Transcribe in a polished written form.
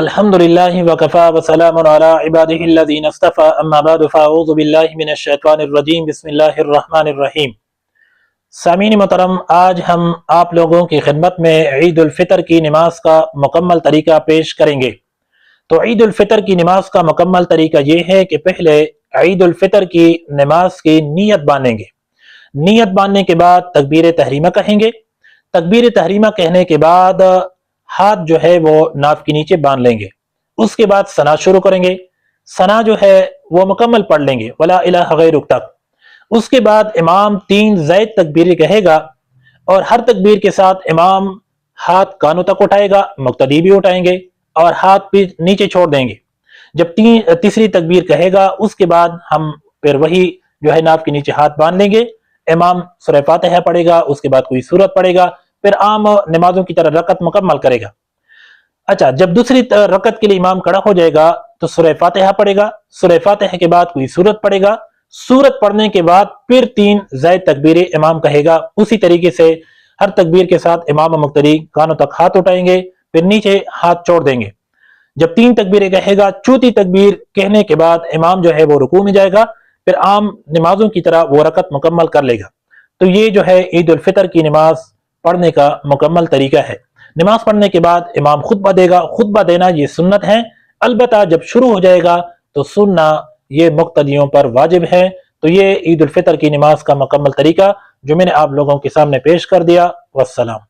الحمدللہ وکفا وسلام علی عبادہ الذین اصطفى اما بعد فاعوذ باللہ من الشیطان الرجیم بسم اللہ الرحمن الرحیم۔ سامعین محترم، آج ہم آپ لوگوں کی خدمت میں عید الفطر کی نماز کا مکمل طریقہ پیش کریں گے۔ تو عید الفطر کی نماز کا مکمل طریقہ یہ ہے کہ پہلے عید الفطر کی نماز کی نیت باندھیں گے۔ نیت باندھنے کے بعد تکبیر تحریمہ کہیں گے۔ تکبیر تحریمہ کہنے کے بعد ہاتھ جو ہے وہ ناف کے نیچے باندھ لیں گے۔ اس کے بعد ثنا شروع کریں گے۔ ثنا جو ہے وہ مکمل پڑھ لیں گے، ولا الہ غیرک تک۔ اس کے بعد امام 3 زائد تکبیر کہے گا اور ہر تکبیر کے ساتھ امام ہاتھ کانوں تک اٹھائے گا، مقتدی بھی اٹھائیں گے اور ہاتھ بھی نیچے چھوڑ دیں گے۔ جب تیسری تکبیر کہے گا اس کے بعد ہم پھر وہی جو ہے ناف کے نیچے ہاتھ باندھ لیں گے۔ امام سورہ فاتحہ پڑھے گا، اس کے بعد کوئی سورت پڑھے گا، پھر عام نمازوں کی طرح رکعت مکمل کرے گا۔ اچھا، جب دوسری رکعت کے لیے امام کھڑا ہو جائے گا تو سورہ فاتحہ پڑھے گا، سورہ فاتحہ کے بعد کوئی سورت پڑھے گا، سورت پڑھنے کے بعد پھر 3 زائد تکبیریں امام کہے گا۔ اسی طریقے سے ہر تکبیر کے ساتھ امام و مقتدی کانوں تک ہاتھ اٹھائیں گے، پھر نیچے ہاتھ چھوڑ دیں گے۔ جب 3 تکبیریں کہے گا، چوتھی تکبیر کہنے کے بعد امام جو ہے وہ رکوع میں جائے گا، پھر عام نمازوں کی طرح وہ رکعت مکمل کر لے گا۔ تو یہ جو ہے عید الفطر کی نماز پڑھنے کا مکمل طریقہ ہے۔ نماز پڑھنے کے بعد امام خطبہ دے گا۔ خطبہ دینا یہ سنت ہے، البتہ جب شروع ہو جائے گا تو سننا یہ مقتدیوں پر واجب ہے۔ تو یہ عید الفطر کی نماز کا مکمل طریقہ جو میں نے آپ لوگوں کے سامنے پیش کر دیا۔ والسلام۔